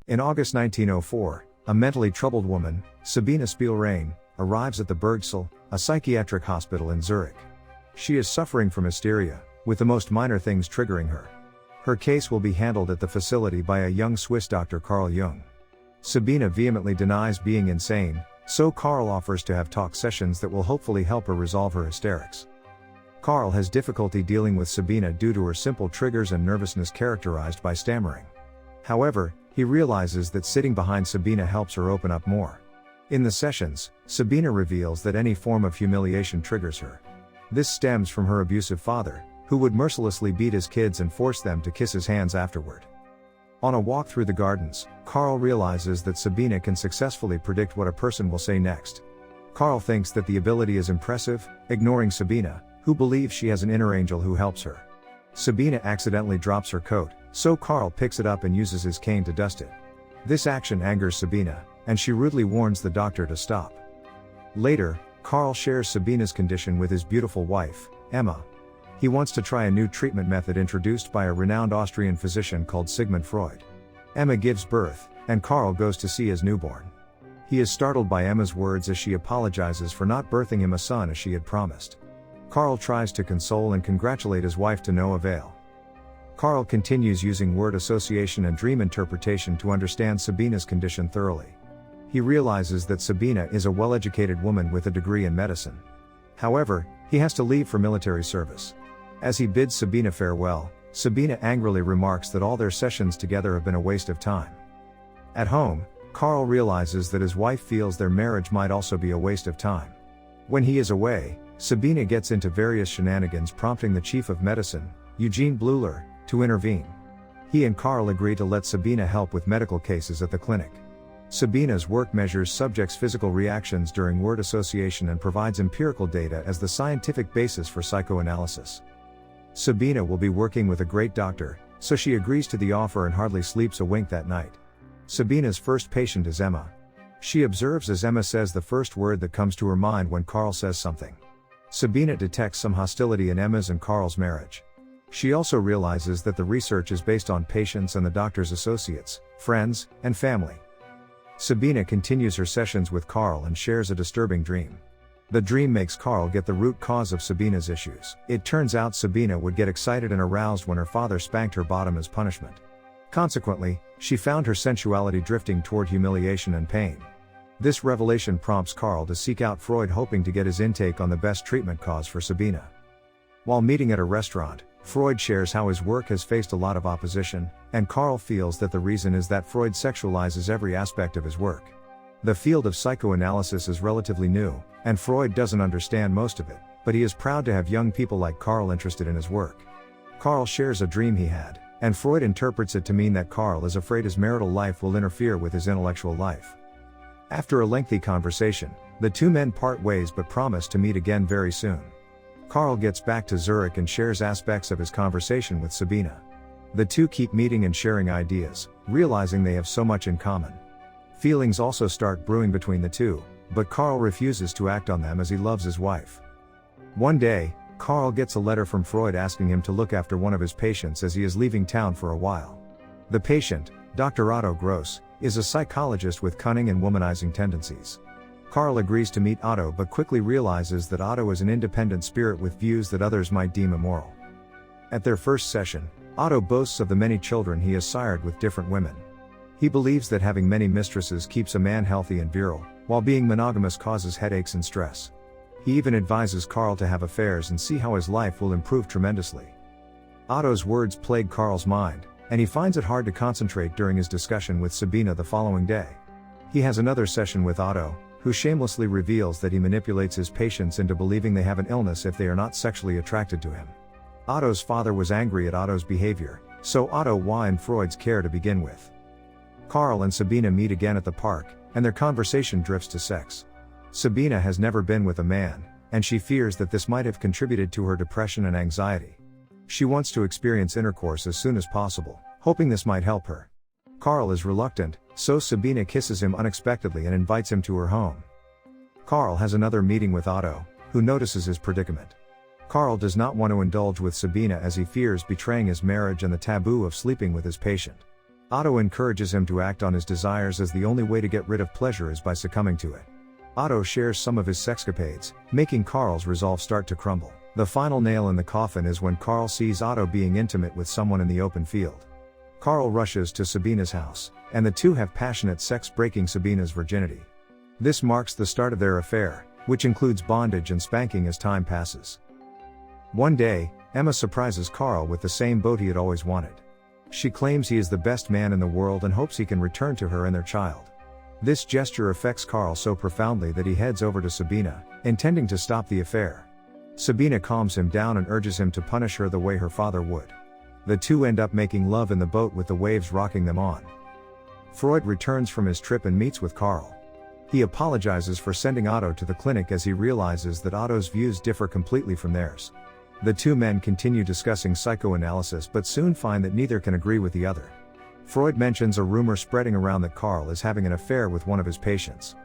In August 1904, a mentally troubled woman, Sabine Spielrein, arrives at the Bergsaal, a psychiatric hospital in Zurich. She is suffering from hysteria, with the most minor things triggering her. Her case will be handled at the facility by a young Swiss doctor, Carl Jung. Sabine vehemently denies being insane, so Carl offers to have talk sessions that will hopefully help her resolve her hysterics. Carl has difficulty dealing with Sabine due to her simple triggers and nervousness characterized by stammering. However, he realizes that sitting behind Sabine helps her open up more. In the sessions, Sabine reveals that any form of humiliation triggers her. This stems from her abusive father, who would mercilessly beat his kids and force them to kiss his hands afterward. On a walk through the gardens, Carl realizes that Sabine can successfully predict what a person will say next. Carl thinks that the ability is impressive, ignoring Sabine, who believes she has an inner angel who helps her. Sabine accidentally drops her coat, so Carl picks it up and uses his cane to dust it. This action angers Sabine, and she rudely warns the doctor to stop. Later, Carl shares Sabine's condition with his beautiful wife, Emma. He wants to try a new treatment method introduced by a renowned Austrian physician called Sigmund Freud. Emma gives birth, and Carl goes to see his newborn. He is startled by Emma's words as she apologizes for not birthing him a son as she had promised. Carl tries to console and congratulate his wife to no avail. Carl continues using word association and dream interpretation to understand Sabine's condition thoroughly. He realizes that Sabine is a well-educated woman with a degree in medicine. However, he has to leave for military service. As he bids Sabine farewell, Sabine angrily remarks that all their sessions together have been a waste of time. At home, Carl realizes that his wife feels their marriage might also be a waste of time. When he is away, Sabine gets into various shenanigans, prompting the chief of medicine, Eugene Bleuler, to intervene. He and Carl agree to let Sabine help with medical cases at the clinic. Sabine's work measures subjects' physical reactions during word association and provides empirical data as the scientific basis for psychoanalysis. Sabine will be working with a great doctor, so she agrees to the offer and hardly sleeps a wink that night. Sabine's first patient is Emma. She observes as Emma says the first word that comes to her mind when Carl says something. Sabine detects some hostility in Emma's and Carl's marriage. She also realizes that the research is based on patients and the doctor's associates, friends, and family. Sabine continues her sessions with Carl and shares a disturbing dream. The dream makes Carl get the root cause of Sabine's issues. It turns out Sabine would get excited and aroused when her father spanked her bottom as punishment. Consequently, she found her sensuality drifting toward humiliation and pain. This revelation prompts Carl to seek out Freud, hoping to get his intake on the best treatment cause for Sabine. While meeting at a restaurant, Freud shares how his work has faced a lot of opposition, and Carl feels that the reason is that Freud sexualizes every aspect of his work. The field of psychoanalysis is relatively new, and Freud doesn't understand most of it, but he is proud to have young people like Carl interested in his work. Carl shares a dream he had, and Freud interprets it to mean that Carl is afraid his marital life will interfere with his intellectual life. After a lengthy conversation, the two men part ways but promise to meet again very soon. Carl gets back to Zurich and shares aspects of his conversation with Sabine. The two keep meeting and sharing ideas, realizing they have so much in common. Feelings also start brewing between the two, but Carl refuses to act on them as he loves his wife. One day, Carl gets a letter from Freud asking him to look after one of his patients as he is leaving town for a while. The patient, Dr. Otto Gross, is a psychologist with cunning and womanizing tendencies. Carl agrees to meet Otto but quickly realizes that Otto is an independent spirit with views that others might deem immoral. At their first session, Otto boasts of the many children he has sired with different women. He believes that having many mistresses keeps a man healthy and virile, while being monogamous causes headaches and stress. He even advises Carl to have affairs and see how his life will improve tremendously. Otto's words plague Carl's mind, and he finds it hard to concentrate during his discussion with Sabine the following day. He has another session with Otto, who shamelessly reveals that he manipulates his patients into believing they have an illness if they are not sexually attracted to him. Otto's father was angry at Otto's behavior, so Otto whined Freud's care to begin with. Carl and Sabine meet again at the park, and their conversation drifts to sex. Sabine has never been with a man, and she fears that this might have contributed to her depression and anxiety. She wants to experience intercourse as soon as possible, hoping this might help her. Carl is reluctant, so Sabine kisses him unexpectedly and invites him to her home. Carl has another meeting with Otto, who notices his predicament. Carl does not want to indulge with Sabine as he fears betraying his marriage and the taboo of sleeping with his patient. Otto encourages him to act on his desires, as the only way to get rid of pleasure is by succumbing to it. Otto shares some of his sexcapades, making Carl's resolve start to crumble. The final nail in the coffin is when Carl sees Otto being intimate with someone in the open field. Carl rushes to Sabina's house, and the two have passionate sex, breaking Sabina's virginity. This marks the start of their affair, which includes bondage and spanking as time passes. One day, Emma surprises Carl with the same boat he had always wanted. She claims he is the best man in the world and hopes he can return to her and their child. This gesture affects Carl so profoundly that he heads over to Sabina, intending to stop the affair. Sabina calms him down and urges him to punish her the way her father would. The two end up making love in the boat with the waves rocking them on. Freud returns from his trip and meets with Carl. He apologizes for sending Otto to the clinic, as he realizes that Otto's views differ completely from theirs. The two men continue discussing psychoanalysis but soon find that neither can agree with the other. Freud mentions a rumor spreading around that Carl is having an affair with one of his patients.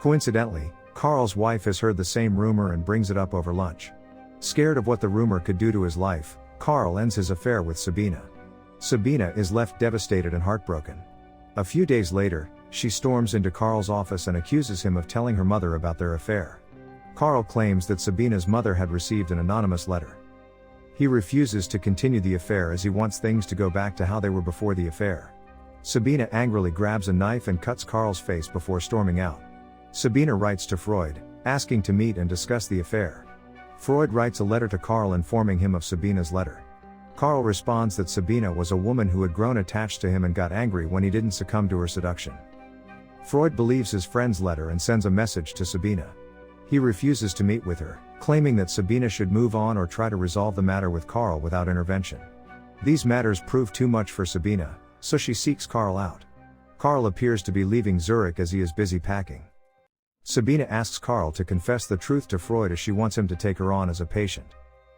Coincidentally, Carl's wife has heard the same rumor and brings it up over lunch. Scared of what the rumor could do to his life, Carl ends his affair with Sabina. Sabina is left devastated and heartbroken. A few days later, she storms into Carl's office and accuses him of telling her mother about their affair. Carl claims that Sabina's mother had received an anonymous letter. He refuses to continue the affair as he wants things to go back to how they were before the affair. Sabina angrily grabs a knife and cuts Carl's face before storming out. Sabina writes to Freud, asking to meet and discuss the affair. Freud writes a letter to Carl informing him of Sabina's letter. Carl responds that Sabina was a woman who had grown attached to him and got angry when he didn't succumb to her seduction. Freud believes his friend's letter and sends a message to Sabina. He refuses to meet with her, claiming that Sabina should move on or try to resolve the matter with Carl without intervention. These matters prove too much for Sabina, so she seeks Carl out. Carl appears to be leaving Zurich as he is busy packing. Sabina asks Carl to confess the truth to Freud, as she wants him to take her on as a patient.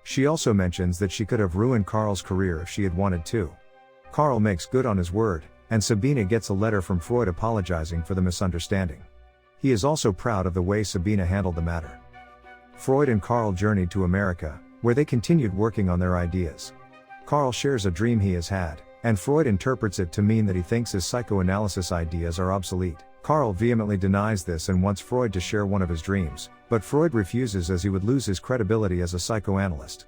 She also mentions that she could have ruined Carl's career if she had wanted to. Carl makes good on his word, and Sabina gets a letter from Freud apologizing for the misunderstanding. He is also proud of the way Sabina handled the matter. Freud and Carl journeyed to America, where they continued working on their ideas. Carl shares a dream he has had, and Freud interprets it to mean that he thinks his psychoanalysis ideas are obsolete. Carl vehemently denies this and wants Freud to share one of his dreams, but Freud refuses, as he would lose his credibility as a psychoanalyst.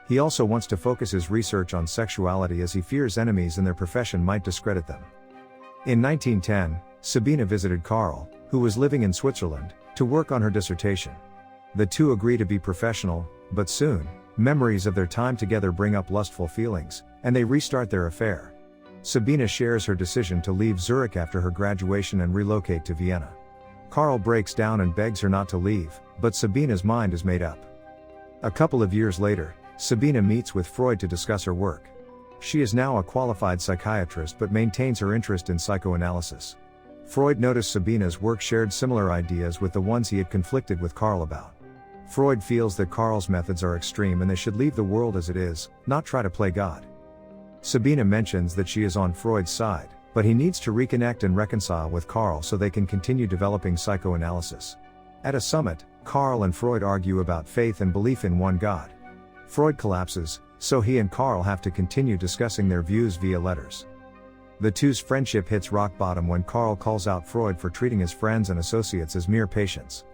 He also wants to focus his research on sexuality, as he fears enemies in their profession might discredit them. In 1910, Sabina visited Carl, who was living in Switzerland, to work on her dissertation. The two agree to be professional, but soon, memories of their time together bring up lustful feelings, and they restart their affair. Sabina shares her decision to leave Zurich after her graduation and relocate to Vienna. Carl breaks down and begs her not to leave, but Sabina's mind is made up. A couple of years later, Sabina meets with Freud to discuss her work. She is now a qualified psychiatrist but maintains her interest in psychoanalysis. Freud noticed Sabina's work shared similar ideas with the ones he had conflicted with Carl about. Freud feels that Carl's methods are extreme and they should leave the world as it is, not try to play God. Sabina mentions that she is on Freud's side, but he needs to reconnect and reconcile with Carl so they can continue developing psychoanalysis. At a summit, Carl and Freud argue about faith and belief in one God. Freud collapses, so he and Carl have to continue discussing their views via letters. The two's friendship hits rock bottom when Carl calls out Freud for treating his friends and associates as mere patients.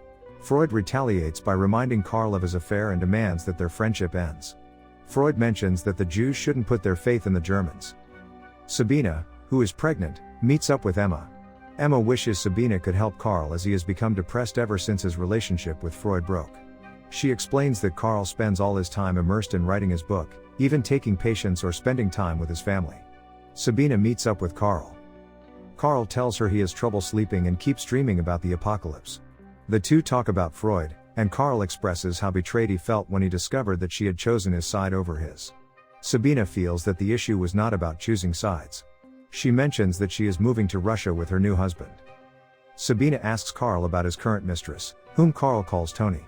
Freud retaliates by reminding Carl of his affair and demands that their friendship ends. Freud mentions that the Jews shouldn't put their faith in the Germans. Sabina, who is pregnant, meets up with Emma. Emma wishes Sabina could help Carl, as he has become depressed ever since his relationship with Freud broke. She explains that Carl spends all his time immersed in writing his book, even taking patients or spending time with his family. Sabina meets up with Carl. Carl tells her he has trouble sleeping and keeps dreaming about the apocalypse. The two talk about Freud, and Carl expresses how betrayed he felt when he discovered that she had chosen his side over his. Sabina feels that the issue was not about choosing sides. She mentions that she is moving to Russia with her new husband. Sabina asks Carl about his current mistress, whom Carl calls Tony.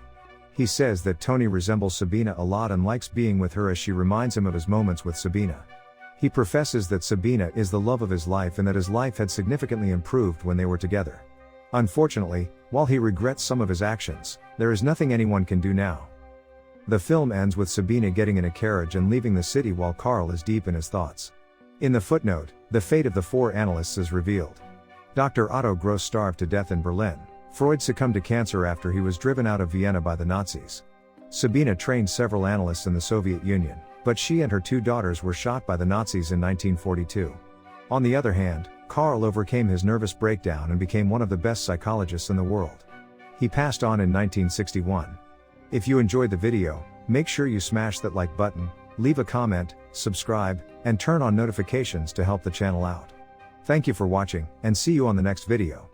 He says that Tony resembles Sabina a lot and likes being with her, as she reminds him of his moments with Sabina. He professes that Sabina is the love of his life and that his life had significantly improved when they were together. Unfortunately, while he regrets some of his actions, there is nothing anyone can do now. The film ends with Sabina getting in a carriage and leaving the city while Carl is deep in his thoughts. In the footnote, the fate of the 4 analysts is revealed. Dr. Otto Gross starved to death in Berlin. Freud succumbed to cancer after he was driven out of Vienna by the Nazis. Sabina trained several analysts in the Soviet Union, but she and her 2 daughters were shot by the Nazis in 1942. On the other hand, Carl overcame his nervous breakdown and became one of the best psychologists in the world. He passed on in 1961. If you enjoyed the video, make sure you smash that like button, leave a comment, subscribe, and turn on notifications to help the channel out. Thank you for watching, and see you on the next video.